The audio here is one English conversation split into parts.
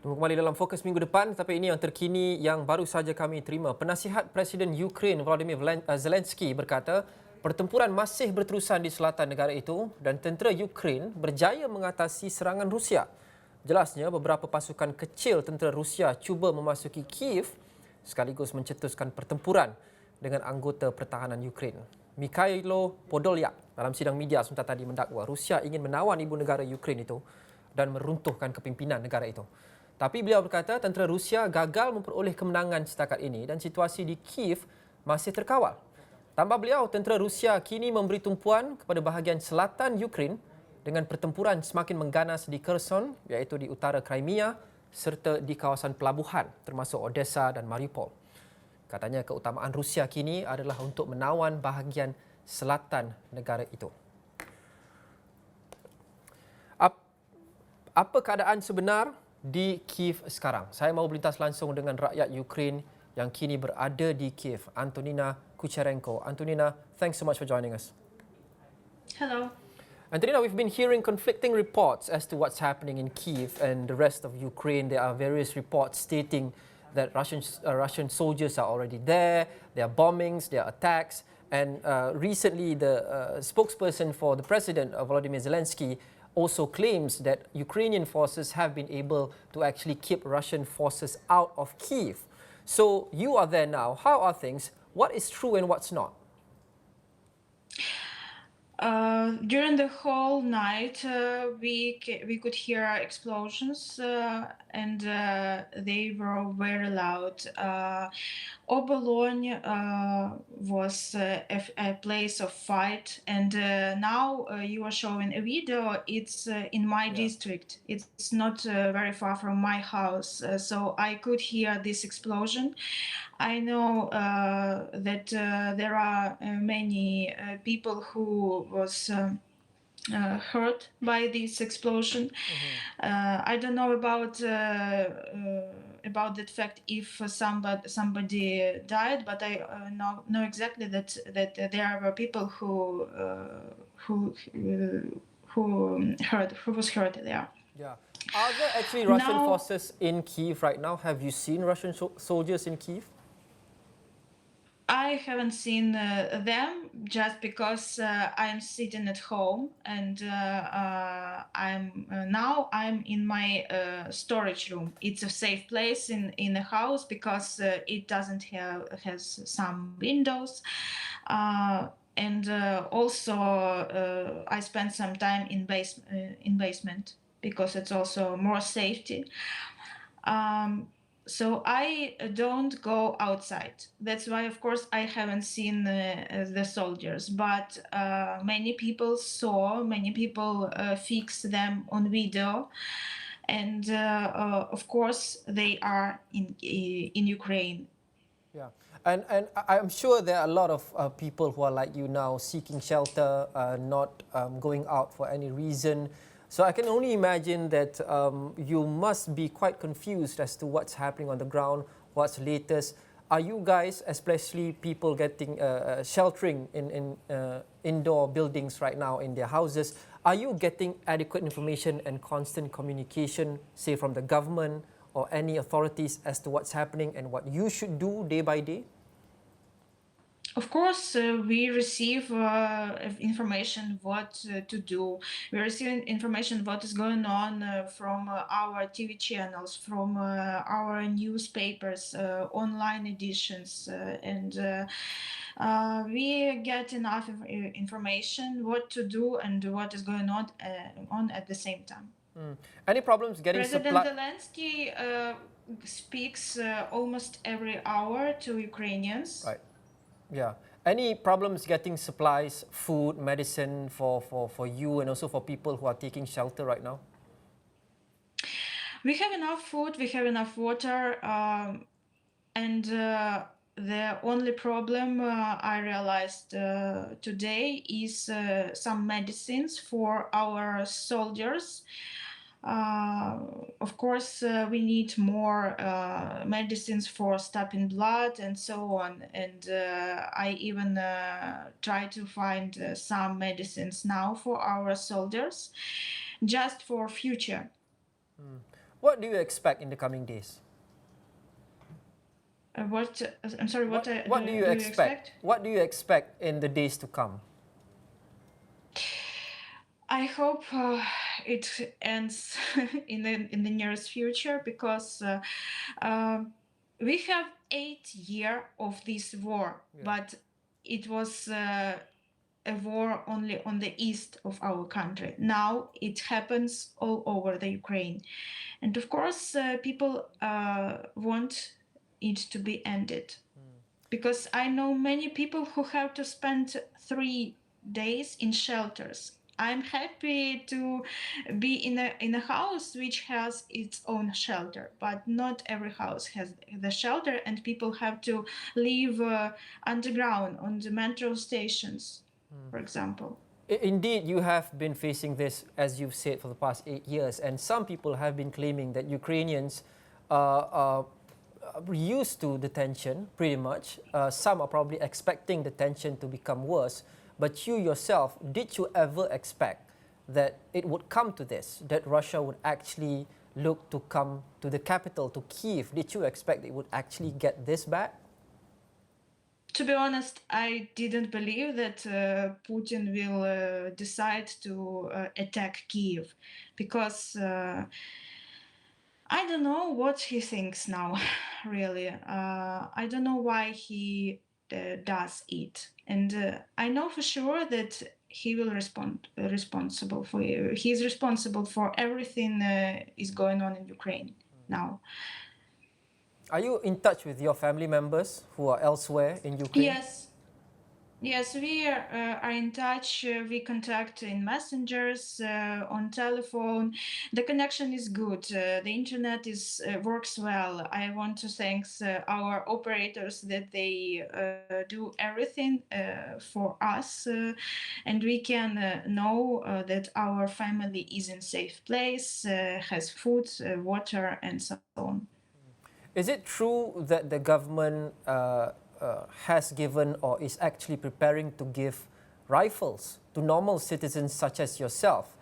Tunggu kembali dalam Fokus Minggu Depan, tapi ini yang terkini yang baru saja kami terima. Penasihat Presiden Ukraine Volodymyr Zelenskyy berkata, pertempuran masih berterusan di selatan negara itu dan tentera Ukraine berjaya mengatasi serangan Rusia. Jelasnya, beberapa pasukan kecil tentera Rusia cuba memasuki Kiev sekaligus mencetuskan pertempuran dengan anggota pertahanan Ukraine. Mikhailo Podolyak dalam sidang media sebentar tadi mendakwa Rusia ingin menawan ibu negara Ukraine itu dan meruntuhkan kepimpinan negara itu. Tapi beliau berkata tentera Rusia gagal memperoleh kemenangan setakat ini dan situasi di Kiev masih terkawal. Tambah beliau, tentera Rusia kini memberi tumpuan kepada bahagian selatan Ukraine dengan pertempuran semakin mengganas di Kherson, iaitu di utara Crimea, serta di kawasan pelabuhan termasuk Odessa dan Mariupol. Katanya keutamaan Rusia kini adalah untuk menawan bahagian selatan negara itu. Apa keadaan sebenar di Kiev sekarang? Saya mahu berlintas langsung dengan rakyat Ukraine yang kini berada di Kiev, Antonina Kucherenko. Antonina, thanks so much for joining us. Hello. Antonina, we've been hearing conflicting reports as to what's happening in Kiev and the rest of Ukraine. There are various reports stating that Russian soldiers are already there. There are bombings, there are attacks. And recently, the spokesperson for the president, Volodymyr Zelenskyy, also claims that Ukrainian forces have been able to actually keep Russian forces out of Kyiv. So you are there now. How are things? What is true and what's not? During the whole night, we could hear explosions, and they were very loud. Obolon was a place of fight, and now you are showing a video. It's in my district. It's not very far from my house, so I could hear this explosion. I know that there are many people who was hurt by this explosion. I don't know about that fact if somebody died, but I know exactly that there were people who was hurt there. Yeah. Are there actually Russian forces in Kyiv right now? Have you seen Russian soldiers in Kyiv? I haven't seen them just because I'm sitting at home and I'm in my storage room. It's a safe place in the house because it doesn't has some windows. And also I spent some time in basement because it's also more safety. So I don't go outside. That's why, of course, I haven't seen the soldiers. But many people fixed them on video, and of course, they are in Ukraine. Yeah, and I'm sure there are a lot of people who are like you now, seeking shelter, not going out for any reason. So I can only imagine that you must be quite confused as to what's happening on the ground, what's latest. Are you guys, especially people getting sheltering in indoor buildings right now in their houses, are you getting adequate information and constant communication, say from the government or any authorities as to what's happening and what you should do day by day? Of course, we receive information what to do. We receive information what is going on from our TV channels, from our newspapers, online editions, and we get enough information what to do and what is going on at the same time. Any problems getting President Zelenskyy speaks almost every hour to Ukrainians. Right. Yeah. Any problems getting supplies, food, medicine for you and also for people who are taking shelter right now? We have enough food, we have enough water, and the only problem I realized today is some medicines for our soldiers. Of course, we need more medicines for stopping blood and so on. And I even try to find some medicines now for our soldiers, just for future. What do you expect in the coming days? I'm sorry. What do you expect? What do you expect in the days to come? I hope it ends in the nearest future, because we have 8 years of this war, but it was a war only on the east of our country. Now it happens all over the Ukraine, and of course, people want it to be ended, because I know many people who have to spend 3 days in shelters. I'm happy to be in a house which has its own shelter, but not every house has the shelter, and people have to live underground on the metro stations, for example. Indeed, you have been facing this, as you've said, for the past 8 years, and some people have been claiming that Ukrainians are used to the tension, pretty much. Some are probably expecting the tension to become worse. But you yourself, did you ever expect that it would come to this, that Russia would actually look to come to the capital, to Kiev? Did you expect it would actually get this bad? To be honest, I didn't believe that Putin will decide to attack Kiev, because I don't know what he thinks now, really. I don't know why he does it. And I know for sure that he will responsible for he's responsible for everything is going on in Ukraine now. Are you in touch with your family members who are elsewhere in Ukraine? Yes, we are in touch. We contact in messengers, on telephone. The connection is good. The internet works well. I want to thank our operators that they do everything for us, and we can know that our family is in safe place, has food, water, and so on. Is it true that the government has given or is actually preparing to give rifles to normal citizens such as yourself,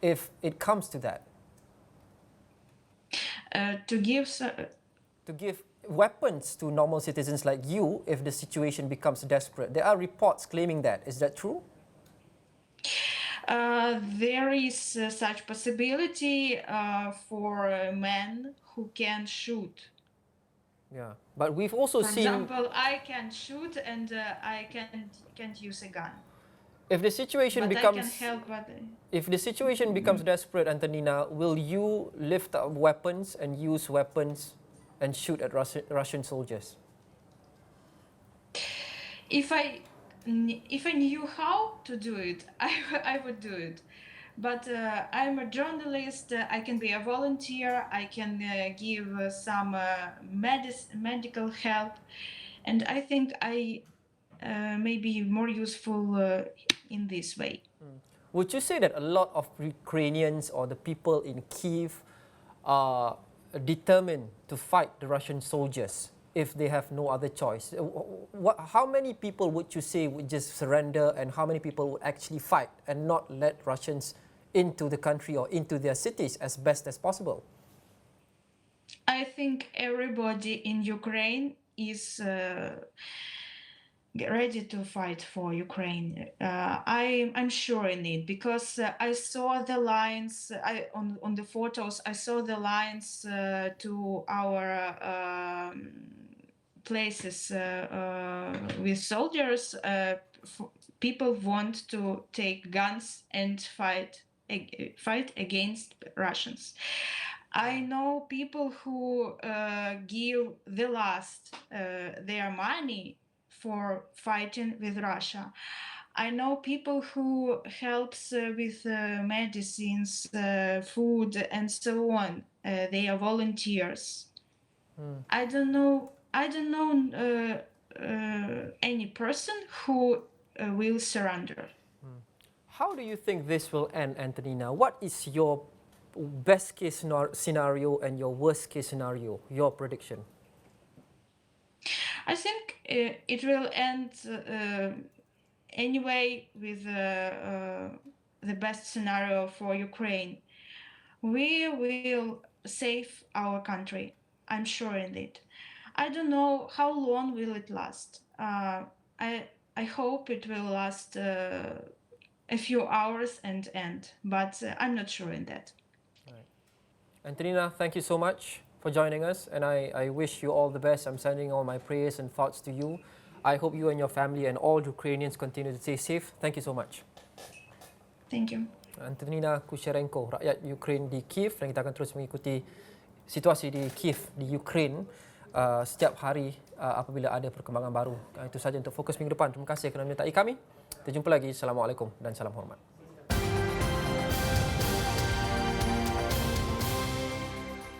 if it comes to that? To give weapons to normal citizens like you if the situation becomes desperate. There are reports claiming that. Is that true? There is such possibility for men who can shoot. Yeah, but we've also For seen. example, I can shoot, and I can't use a gun. If the situation But becomes, I can help. if the situation becomes desperate, Antonina, will you lift up weapons and use weapons and shoot at Russian soldiers? If I knew how to do it, I would do it. But I'm a journalist. I can be a volunteer. I can give some medical help, and I think I may be more useful in this way. Would you say that a lot of Ukrainians or the people in Kiev are determined to fight the Russian soldiers if they have no other choice? How many people would you say would just surrender, and how many people would actually fight and not let Russians into the country or into their cities as best as possible? I think everybody in Ukraine is ready to fight for Ukraine. I'm sure in it, because I saw the lines. On the photos, I saw the lines to our places with soldiers. People want to take guns and fight against Russians. I know people who give the last their money for fighting with Russia. I know people who helps with medicines, food, and so on. They are volunteers. I don't know any person who will surrender. How do you think this will end, Antonina? What is your best case scenario and your worst case scenario, your prediction? I think it will end anyway with the best scenario for Ukraine. We will save our country. I'm sure in it. I don't know how long will it last. I hope it will last a few hours and end, but I'm not sure in that. Antonina, thank you so much for joining us, and I wish you all the best. I'm sending all my prayers and thoughts to you. I hope you and your family and all Ukrainians continue to stay safe. Thank you so much. Thank you. Antonina Kucherenko, rakyat Ukraine di Kiev, dan kita akan terus mengikuti situasi di Kiev, di Ukraine setiap hari apabila ada perkembangan baru. Itu sahaja untuk Fokus Minggu Depan. Terima kasih kerana menyertai kami. Kita jumpa lagi. Assalamualaikum dan salam hormat.